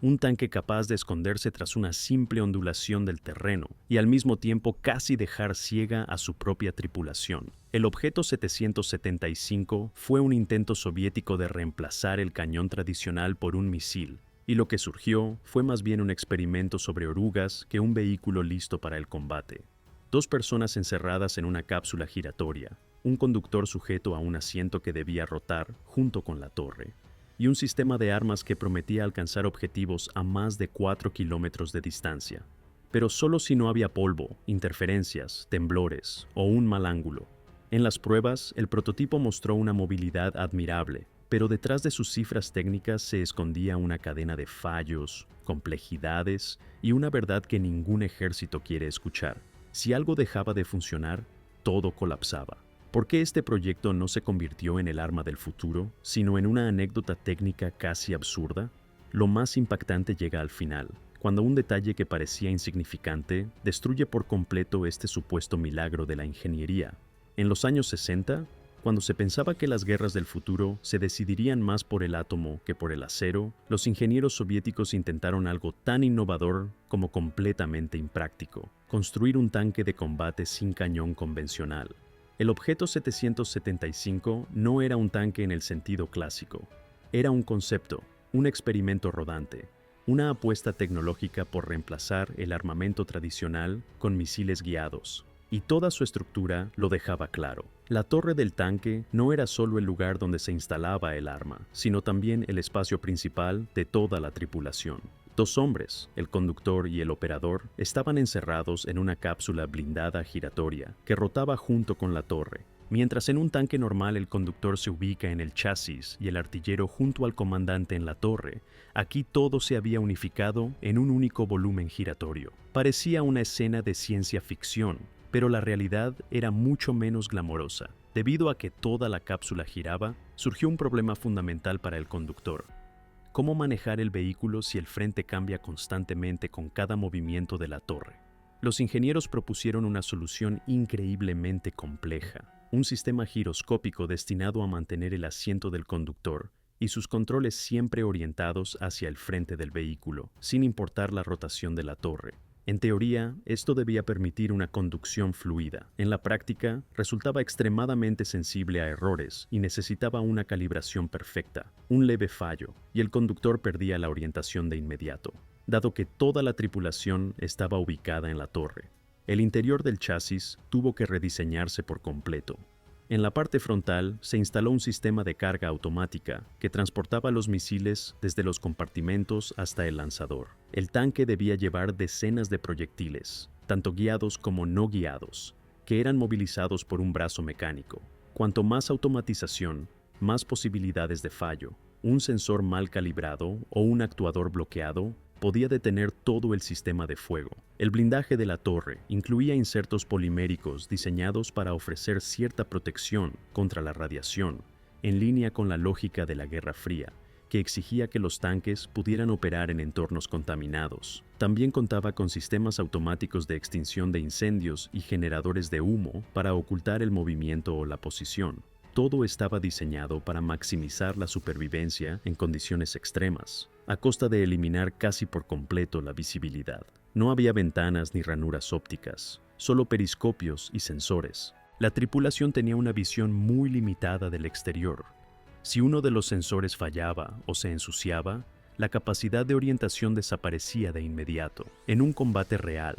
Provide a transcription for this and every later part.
un tanque capaz de esconderse tras una simple ondulación del terreno y al mismo tiempo casi dejar ciega a su propia tripulación. El objeto 775 fue un intento soviético de reemplazar el cañón tradicional por un misil, y lo que surgió fue más bien un experimento sobre orugas que un vehículo listo para el combate. Dos personas encerradas en una cápsula giratoria, un conductor sujeto a un asiento que debía rotar junto con la torre, y un sistema de armas que prometía alcanzar objetivos a más de 4 kilómetros de distancia. Pero solo si no había polvo, interferencias, temblores o un mal ángulo. En las pruebas, el prototipo mostró una movilidad admirable, pero detrás de sus cifras técnicas se escondía una cadena de fallos, complejidades y una verdad que ningún ejército quiere escuchar. Si algo dejaba de funcionar, todo colapsaba. ¿Por qué este proyecto no se convirtió en el arma del futuro, sino en una anécdota técnica casi absurda? Lo más impactante llega al final, cuando un detalle que parecía insignificante destruye por completo este supuesto milagro de la ingeniería. En los años 60, cuando se pensaba que las guerras del futuro se decidirían más por el átomo que por el acero, los ingenieros soviéticos intentaron algo tan innovador como completamente impráctico: construir un tanque de combate sin cañón convencional. El objeto 775 no era un tanque en el sentido clásico. Era un concepto, un experimento rodante, una apuesta tecnológica por reemplazar el armamento tradicional con misiles guiados. Y toda su estructura lo dejaba claro. La torre del tanque no era solo el lugar donde se instalaba el arma, sino también el espacio principal de toda la tripulación. Dos hombres, el conductor y el operador, estaban encerrados en una cápsula blindada giratoria que rotaba junto con la torre. Mientras en un tanque normal el conductor se ubica en el chasis y el artillero junto al comandante en la torre, aquí todo se había unificado en un único volumen giratorio. Parecía una escena de ciencia ficción, pero la realidad era mucho menos glamorosa. Debido a que toda la cápsula giraba, surgió un problema fundamental para el conductor: ¿cómo manejar el vehículo si el frente cambia constantemente con cada movimiento de la torre? Los ingenieros propusieron una solución increíblemente compleja: un sistema giroscópico destinado a mantener el asiento del conductor y sus controles siempre orientados hacia el frente del vehículo, sin importar la rotación de la torre. En teoría, esto debía permitir una conducción fluida. En la práctica, resultaba extremadamente sensible a errores y necesitaba una calibración perfecta. Un leve fallo, y el conductor perdía la orientación de inmediato, dado que toda la tripulación estaba ubicada en la torre. El interior del chasis tuvo que rediseñarse por completo. En la parte frontal se instaló un sistema de carga automática que transportaba los misiles desde los compartimentos hasta el lanzador. El tanque debía llevar decenas de proyectiles, tanto guiados como no guiados, que eran movilizados por un brazo mecánico. Cuanto más automatización, más posibilidades de fallo. Un sensor mal calibrado o un actuador bloqueado podía detener todo el sistema de fuego. El blindaje de la torre incluía insertos poliméricos diseñados para ofrecer cierta protección contra la radiación, en línea con la lógica de la Guerra Fría, que exigía que los tanques pudieran operar en entornos contaminados. También contaba con sistemas automáticos de extinción de incendios y generadores de humo para ocultar el movimiento o la posición. Todo estaba diseñado para maximizar la supervivencia en condiciones extremas, a costa de eliminar casi por completo la visibilidad. No había ventanas ni ranuras ópticas, solo periscopios y sensores. La tripulación tenía una visión muy limitada del exterior. Si uno de los sensores fallaba o se ensuciaba, la capacidad de orientación desaparecía de inmediato. En un combate real,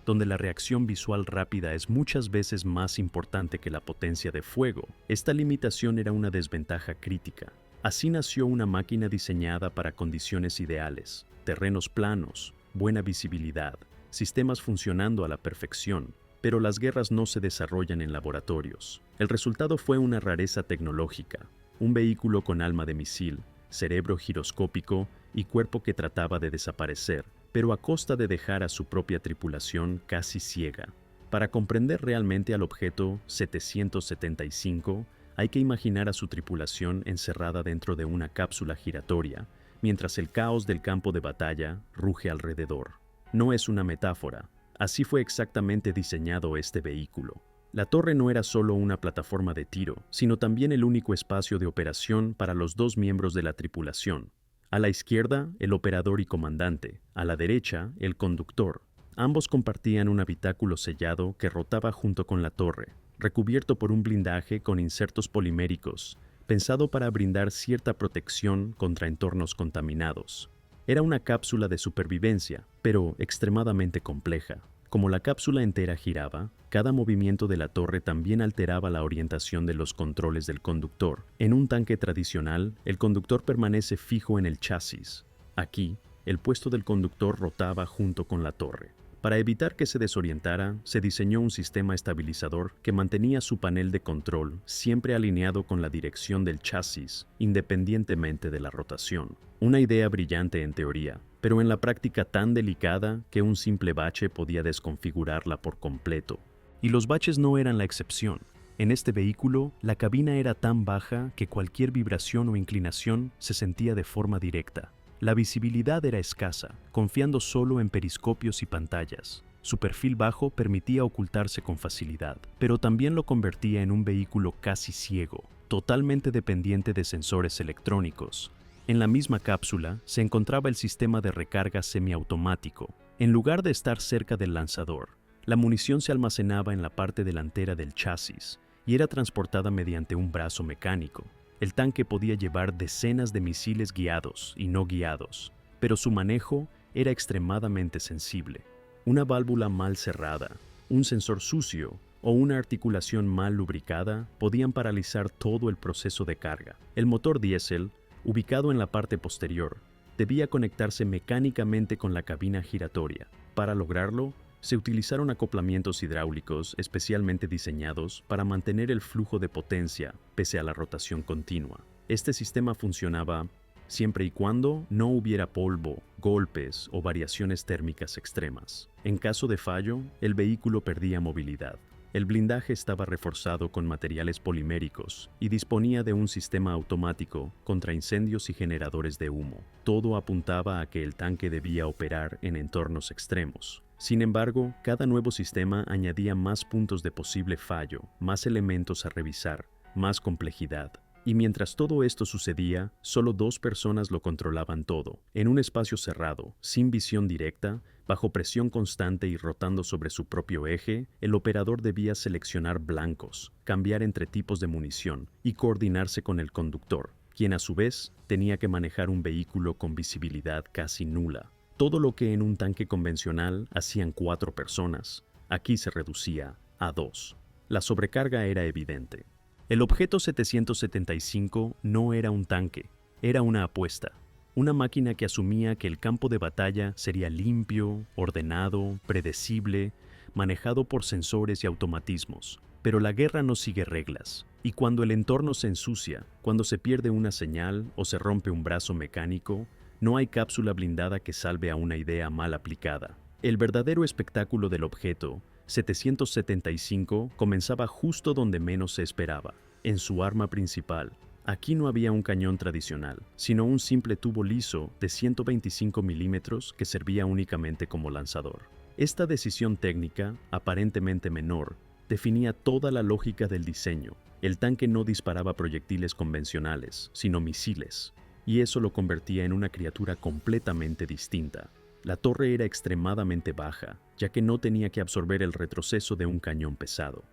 donde la reacción visual rápida es muchas veces más importante que la potencia de fuego, esta limitación era una desventaja crítica. Así nació una máquina diseñada para condiciones ideales: terrenos planos, buena visibilidad, sistemas funcionando a la perfección. Pero las guerras no se desarrollan en laboratorios. El resultado fue una rareza tecnológica: un vehículo con alma de misil, cerebro giroscópico y cuerpo que trataba de desaparecer, pero a costa de dejar a su propia tripulación casi ciega. Para comprender realmente al objeto 775, hay que imaginar a su tripulación encerrada dentro de una cápsula giratoria, mientras el caos del campo de batalla ruge alrededor. No es una metáfora, así fue exactamente diseñado este vehículo. La torre no era solo una plataforma de tiro, sino también el único espacio de operación para los dos miembros de la tripulación. A la izquierda, el operador y comandante. A la derecha, el conductor. Ambos compartían un habitáculo sellado que rotaba junto con la torre, recubierto por un blindaje con insertos poliméricos, pensado para brindar cierta protección contra entornos contaminados. Era una cápsula de supervivencia, pero extremadamente compleja. Como la cápsula entera giraba, cada movimiento de la torre también alteraba la orientación de los controles del conductor. En un tanque tradicional, el conductor permanece fijo en el chasis. Aquí, el puesto del conductor rotaba junto con la torre. Para evitar que se desorientara, se diseñó un sistema estabilizador que mantenía su panel de control siempre alineado con la dirección del chasis, independientemente de la rotación. Una idea brillante en teoría, pero en la práctica tan delicada que un simple bache podía desconfigurarla por completo. Y los baches no eran la excepción. En este vehículo, la cabina era tan baja que cualquier vibración o inclinación se sentía de forma directa. La visibilidad era escasa, confiando solo en periscopios y pantallas. Su perfil bajo permitía ocultarse con facilidad, pero también lo convertía en un vehículo casi ciego, totalmente dependiente de sensores electrónicos. En la misma cápsula se encontraba el sistema de recarga semiautomático. En lugar de estar cerca del lanzador, la munición se almacenaba en la parte delantera del chasis y era transportada mediante un brazo mecánico. El tanque podía llevar decenas de misiles guiados y no guiados, pero su manejo era extremadamente sensible. Una válvula mal cerrada, un sensor sucio o una articulación mal lubricada podían paralizar todo el proceso de carga. El motor diésel, ubicado en la parte posterior, debía conectarse mecánicamente con la cabina giratoria. Para lograrlo, se utilizaron acoplamientos hidráulicos especialmente diseñados para mantener el flujo de potencia pese a la rotación continua. Este sistema funcionaba siempre y cuando no hubiera polvo, golpes o variaciones térmicas extremas. En caso de fallo, el vehículo perdía movilidad. El blindaje estaba reforzado con materiales poliméricos y disponía de un sistema automático contra incendios y generadores de humo. Todo apuntaba a que el tanque debía operar en entornos extremos. Sin embargo, cada nuevo sistema añadía más puntos de posible fallo, más elementos a revisar, más complejidad. Y mientras todo esto sucedía, solo 2 personas lo controlaban todo. En un espacio cerrado, sin visión directa, bajo presión constante y rotando sobre su propio eje, el operador debía seleccionar blancos, cambiar entre tipos de munición y coordinarse con el conductor, quien a su vez tenía que manejar un vehículo con visibilidad casi nula. Todo lo que en un tanque convencional hacían 4 personas, aquí se reducía a 2. La sobrecarga era evidente. El objeto 775 no era un tanque, era una apuesta. Una máquina que asumía que el campo de batalla sería limpio, ordenado, predecible, manejado por sensores y automatismos. Pero la guerra no sigue reglas, y cuando el entorno se ensucia, cuando se pierde una señal o se rompe un brazo mecánico, no hay cápsula blindada que salve a una idea mal aplicada. El verdadero espectáculo del objeto 775 comenzaba justo donde menos se esperaba, en su arma principal. Aquí no había un cañón tradicional, sino un simple tubo liso de 125 milímetros que servía únicamente como lanzador. Esta decisión técnica, aparentemente menor, definía toda la lógica del diseño. El tanque no disparaba proyectiles convencionales, sino misiles, y eso lo convertía en una criatura completamente distinta. La torre era extremadamente baja, ya que no tenía que absorber el retroceso de un cañón pesado.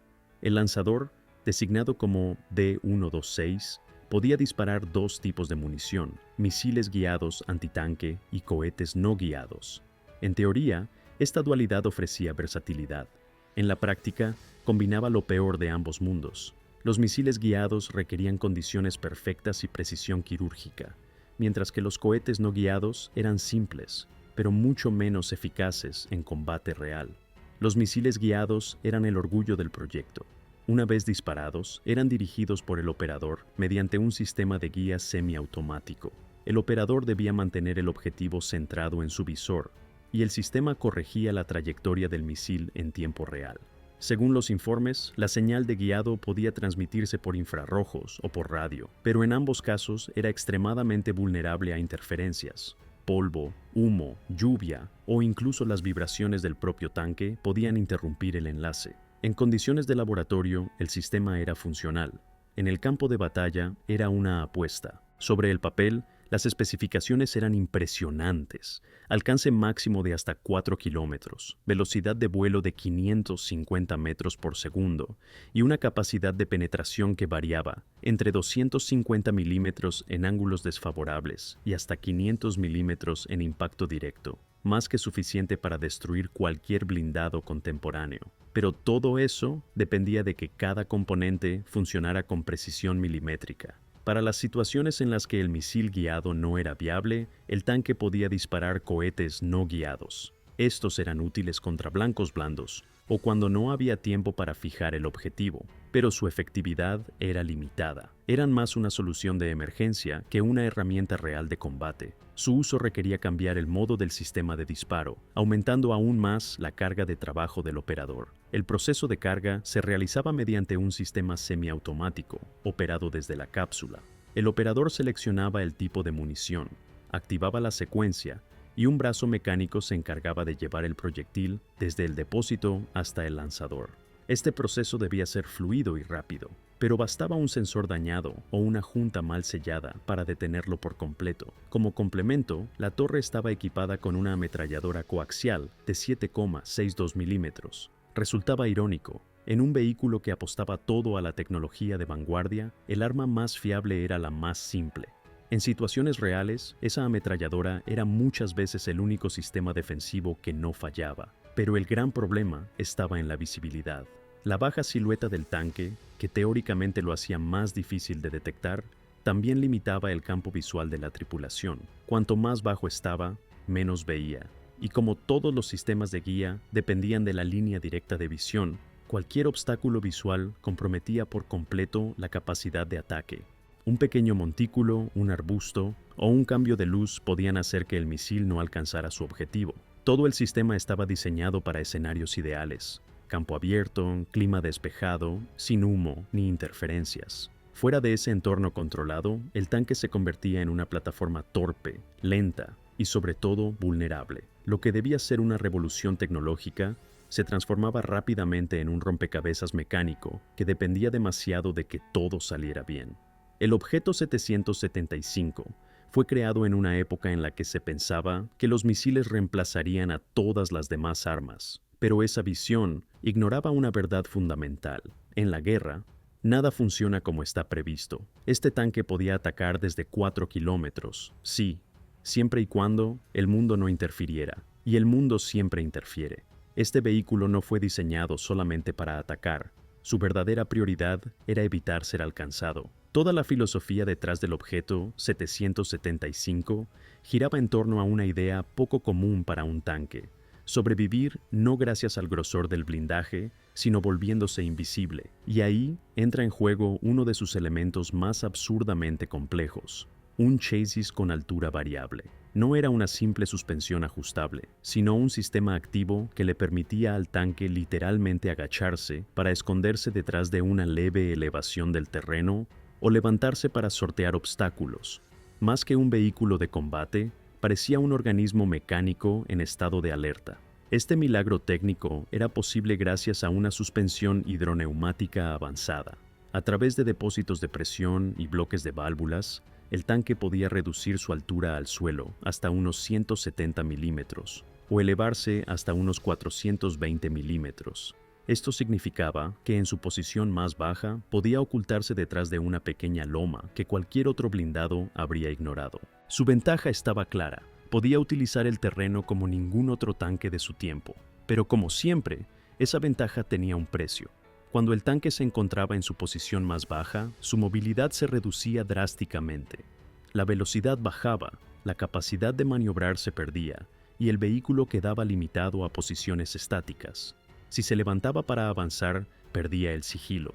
El lanzador, designado como D-126, podía disparar 2 tipos de munición: misiles guiados antitanque y cohetes no guiados. En teoría, esta dualidad ofrecía versatilidad. En la práctica, combinaba lo peor de ambos mundos. Los misiles guiados requerían condiciones perfectas y precisión quirúrgica, mientras que los cohetes no guiados eran simples, pero mucho menos eficaces en combate real. Los misiles guiados eran el orgullo del proyecto. Una vez disparados, eran dirigidos por el operador mediante un sistema de guía semiautomático. El operador debía mantener el objetivo centrado en su visor, y el sistema corregía la trayectoria del misil en tiempo real. Según los informes, la señal de guiado podía transmitirse por infrarrojos o por radio, pero en ambos casos era extremadamente vulnerable a interferencias. Polvo, humo, lluvia o incluso las vibraciones del propio tanque podían interrumpir el enlace. En condiciones de laboratorio, el sistema era funcional. En el campo de batalla, era una apuesta. Sobre el papel, Las especificaciones eran impresionantes: alcance máximo de hasta 4 kilómetros, velocidad de vuelo de 550 metros por segundo y una capacidad de penetración que variaba entre 250 milímetros en ángulos desfavorables y hasta 500 milímetros en impacto directo, más que suficiente para destruir cualquier blindado contemporáneo. Pero todo eso dependía de que cada componente funcionara con precisión milimétrica. Para las situaciones en las que el misil guiado no era viable, el tanque podía disparar cohetes no guiados. Estos eran útiles contra blancos blandos o cuando no había tiempo para fijar el objetivo, pero su efectividad era limitada. Eran más una solución de emergencia que una herramienta real de combate. Su uso requería cambiar el modo del sistema de disparo, aumentando aún más la carga de trabajo del operador. El proceso de carga se realizaba mediante un sistema semiautomático, operado desde la cápsula. El operador seleccionaba el tipo de munición, activaba la secuencia, y un brazo mecánico se encargaba de llevar el proyectil desde el depósito hasta el lanzador. Este proceso debía ser fluido y rápido, pero bastaba un sensor dañado o una junta mal sellada para detenerlo por completo. Como complemento, la torre estaba equipada con una ametralladora coaxial de 7,62 milímetros. Resultaba irónico: en un vehículo que apostaba todo a la tecnología de vanguardia, el arma más fiable era la más simple. En situaciones reales, esa ametralladora era muchas veces el único sistema defensivo que no fallaba. Pero el gran problema estaba en la visibilidad. La baja silueta del tanque, que teóricamente lo hacía más difícil de detectar, también limitaba el campo visual de la tripulación. Cuanto más bajo estaba, menos veía. Y como todos los sistemas de guía dependían de la línea directa de visión, cualquier obstáculo visual comprometía por completo la capacidad de ataque. Un pequeño montículo, un arbusto o un cambio de luz podían hacer que el misil no alcanzara su objetivo. Todo el sistema estaba diseñado para escenarios ideales: campo abierto, clima despejado, sin humo ni interferencias. Fuera de ese entorno controlado, el tanque se convertía en una plataforma torpe, lenta y sobre todo vulnerable. Lo que debía ser una revolución tecnológica se transformaba rápidamente en un rompecabezas mecánico que dependía demasiado de que todo saliera bien. El objeto 775 fue creado en una época en la que se pensaba que los misiles reemplazarían a todas las demás armas, pero esa visión ignoraba una verdad fundamental. En la guerra, nada funciona como está previsto. Este tanque podía atacar desde 4 kilómetros, sí, siempre y cuando el mundo no interfiriera, y el mundo siempre interfiere. Este vehículo no fue diseñado solamente para atacar. Su verdadera prioridad era evitar ser alcanzado. Toda la filosofía detrás del objeto 775 giraba en torno a una idea poco común para un tanque: sobrevivir no gracias al grosor del blindaje, sino volviéndose invisible. Y ahí entra en juego uno de sus elementos más absurdamente complejos: un chasis con altura variable. No era una simple suspensión ajustable, sino un sistema activo que le permitía al tanque literalmente agacharse para esconderse detrás de una leve elevación del terreno o levantarse para sortear obstáculos. Más que un vehículo de combate, parecía un organismo mecánico en estado de alerta. Este milagro técnico era posible gracias a una suspensión hidroneumática avanzada. A través de depósitos de presión y bloques de válvulas, el tanque podía reducir su altura al suelo hasta unos 170 milímetros o elevarse hasta unos 420 milímetros. Esto significaba que en su posición más baja podía ocultarse detrás de una pequeña loma que cualquier otro blindado habría ignorado. Su ventaja estaba clara: podía utilizar el terreno como ningún otro tanque de su tiempo. Pero como siempre, esa ventaja tenía un precio. Cuando el tanque se encontraba en su posición más baja, su movilidad se reducía drásticamente. La velocidad bajaba, la capacidad de maniobrar se perdía, y el vehículo quedaba limitado a posiciones estáticas. Si se levantaba para avanzar, perdía el sigilo.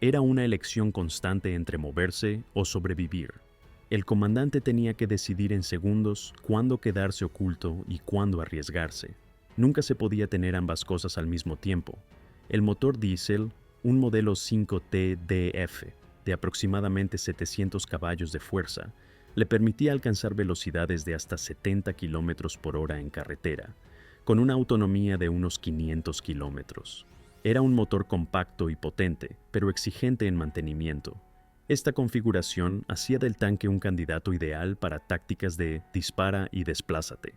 Era una elección constante entre moverse o sobrevivir. El comandante tenía que decidir en segundos cuándo quedarse oculto y cuándo arriesgarse. Nunca se podía tener ambas cosas al mismo tiempo. El motor diésel, un modelo 5T-DF de aproximadamente 700 caballos de fuerza, le permitía alcanzar velocidades de hasta 70 km por hora en carretera, con una autonomía de unos 500 kilómetros. Era un motor compacto y potente, pero exigente en mantenimiento. Esta configuración hacía del tanque un candidato ideal para tácticas de dispara y desplázate.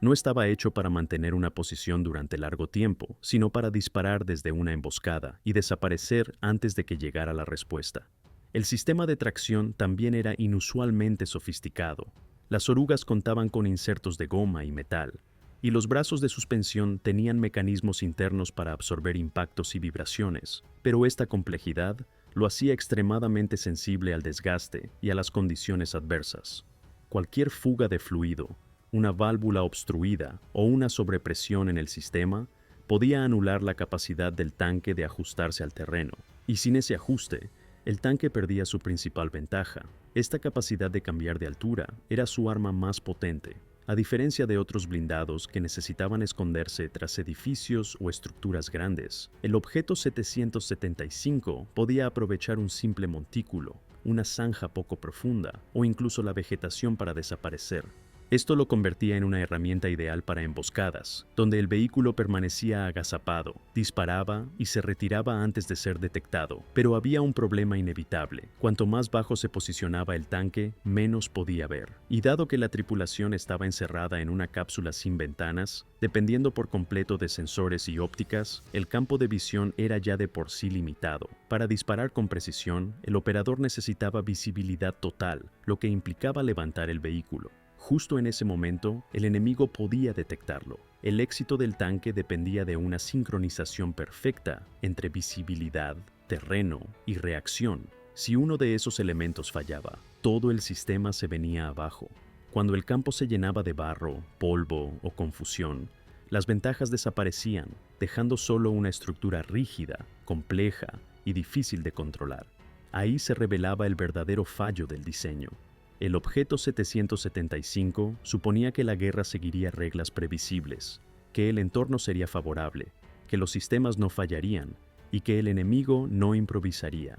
No estaba hecho para mantener una posición durante largo tiempo, sino para disparar desde una emboscada y desaparecer antes de que llegara la respuesta. El sistema de tracción también era inusualmente sofisticado. Las orugas contaban con insertos de goma y metal, y los brazos de suspensión tenían mecanismos internos para absorber impactos y vibraciones, pero esta complejidad lo hacía extremadamente sensible al desgaste y a las condiciones adversas. Cualquier fuga de fluido, una válvula obstruida o una sobrepresión en el sistema podía anular la capacidad del tanque de ajustarse al terreno, y sin ese ajuste, el tanque perdía su principal ventaja. Esta capacidad de cambiar de altura era su arma más potente. A diferencia de otros blindados que necesitaban esconderse tras edificios o estructuras grandes, el objeto 775 podía aprovechar un simple montículo, una zanja poco profunda o incluso la vegetación para desaparecer. Esto lo convertía en una herramienta ideal para emboscadas, donde el vehículo permanecía agazapado, disparaba y se retiraba antes de ser detectado. Pero había un problema inevitable. Cuanto más bajo se posicionaba el tanque, menos podía ver. Y dado que la tripulación estaba encerrada en una cápsula sin ventanas, dependiendo por completo de sensores y ópticas, el campo de visión era ya de por sí limitado. Para disparar con precisión, el operador necesitaba visibilidad total, lo que implicaba levantar el vehículo. Justo en ese momento, el enemigo podía detectarlo. El éxito del tanque dependía de una sincronización perfecta entre visibilidad, terreno y reacción. Si uno de esos elementos fallaba, todo el sistema se venía abajo. Cuando el campo se llenaba de barro, polvo o confusión, las ventajas desaparecían, dejando solo una estructura rígida, compleja y difícil de controlar. Ahí se revelaba el verdadero fallo del diseño. El objeto 775 suponía que la guerra seguiría reglas previsibles, que el entorno sería favorable, que los sistemas no fallarían y que el enemigo no improvisaría.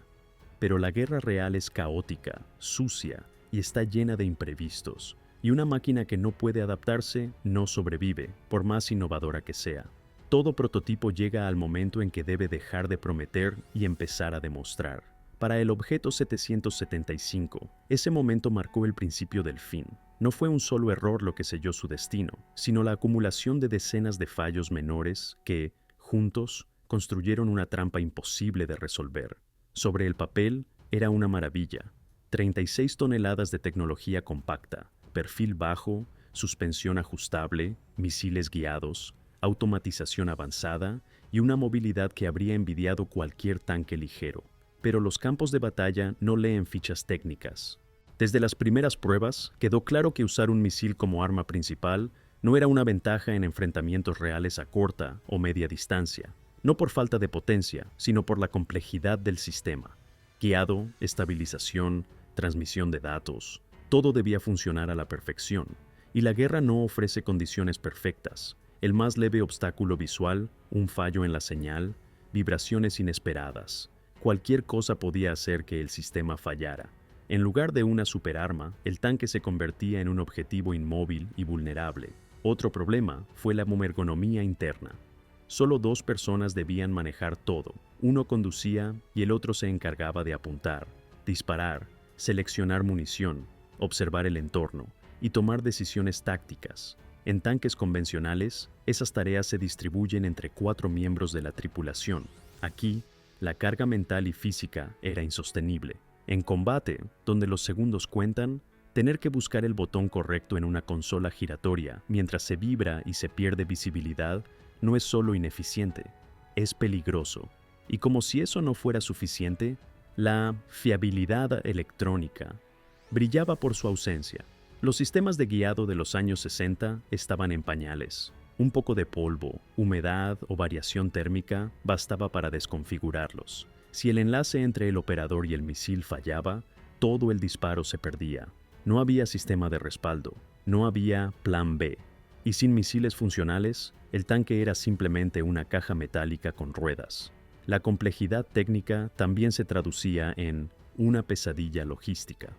Pero la guerra real es caótica, sucia y está llena de imprevistos, y una máquina que no puede adaptarse no sobrevive, por más innovadora que sea. Todo prototipo llega al momento en que debe dejar de prometer y empezar a demostrar. Para el objeto 775, ese momento marcó el principio del fin. No fue un solo error lo que selló su destino, sino la acumulación de decenas de fallos menores que, juntos, construyeron una trampa imposible de resolver. Sobre el papel, era una maravilla. 36 toneladas de tecnología compacta, perfil bajo, suspensión ajustable, misiles guiados, automatización avanzada y una movilidad que habría envidiado cualquier tanque ligero. Pero los campos de batalla no leen fichas técnicas. Desde las primeras pruebas, quedó claro que usar un misil como arma principal no era una ventaja en enfrentamientos reales a corta o media distancia, no por falta de potencia, sino por la complejidad del sistema. Guiado, estabilización, transmisión de datos, todo debía funcionar a la perfección, y la guerra no ofrece condiciones perfectas. El más leve obstáculo visual, un fallo en la señal, vibraciones inesperadas. Cualquier cosa podía hacer que el sistema fallara. En lugar de una superarma, el tanque se convertía en un objetivo inmóvil y vulnerable. Otro problema fue la ergonomía interna. Solo 2 personas debían manejar todo. Uno conducía y el otro se encargaba de apuntar, disparar, seleccionar munición, observar el entorno y tomar decisiones tácticas. En tanques convencionales, esas tareas se distribuyen entre 4 miembros de la tripulación. Aquí, la carga mental y física era insostenible. En combate, donde los segundos cuentan, tener que buscar el botón correcto en una consola giratoria mientras se vibra y se pierde visibilidad no es solo ineficiente, es peligroso. Y como si eso no fuera suficiente, la fiabilidad electrónica brillaba por su ausencia. Los sistemas de guiado de los años 60 estaban en pañales. Un poco de polvo, humedad o variación térmica bastaba para desconfigurarlos. Si el enlace entre el operador y el misil fallaba, todo el disparo se perdía. No había sistema de respaldo, no había plan B. Y sin misiles funcionales, el tanque era simplemente una caja metálica con ruedas. La complejidad técnica también se traducía en una pesadilla logística.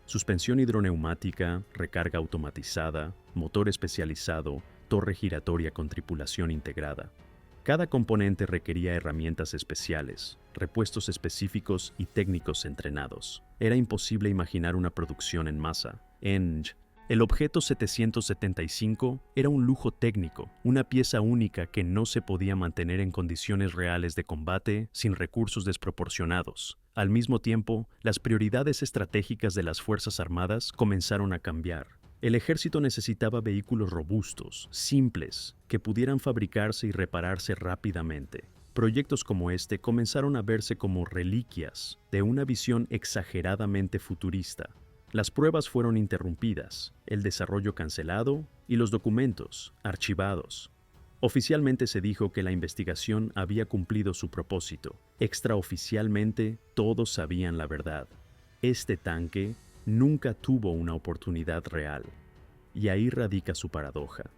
Suspensión hidroneumática, recarga automatizada, motor especializado, torre giratoria con tripulación integrada. Cada componente requería herramientas especiales, repuestos específicos y técnicos entrenados. Era imposible imaginar una producción en masa. El objeto 775 era un lujo técnico, una pieza única que no se podía mantener en condiciones reales de combate sin recursos desproporcionados. Al mismo tiempo, las prioridades estratégicas de las Fuerzas Armadas comenzaron a cambiar. El ejército necesitaba vehículos robustos, simples, que pudieran fabricarse y repararse rápidamente. Proyectos como este comenzaron a verse como reliquias de una visión exageradamente futurista. Las pruebas fueron interrumpidas, el desarrollo cancelado y los documentos archivados. Oficialmente se dijo que la investigación había cumplido su propósito. Extraoficialmente, todos sabían la verdad. Este tanque nunca tuvo una oportunidad real. Y ahí radica su paradoja.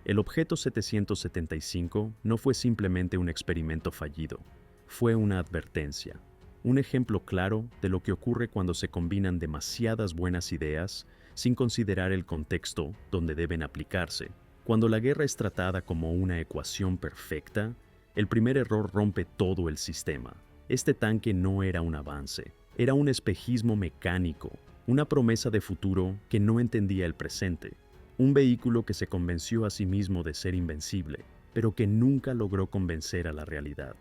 El objeto 775 no fue simplemente un experimento fallido, fue una advertencia. Un ejemplo claro de lo que ocurre cuando se combinan demasiadas buenas ideas sin considerar el contexto donde deben aplicarse. Cuando la guerra es tratada como una ecuación perfecta, el primer error rompe todo el sistema. Este tanque no era un avance, era un espejismo mecánico, una promesa de futuro que no entendía el presente, un vehículo que se convenció a sí mismo de ser invencible, pero que nunca logró convencer a la realidad.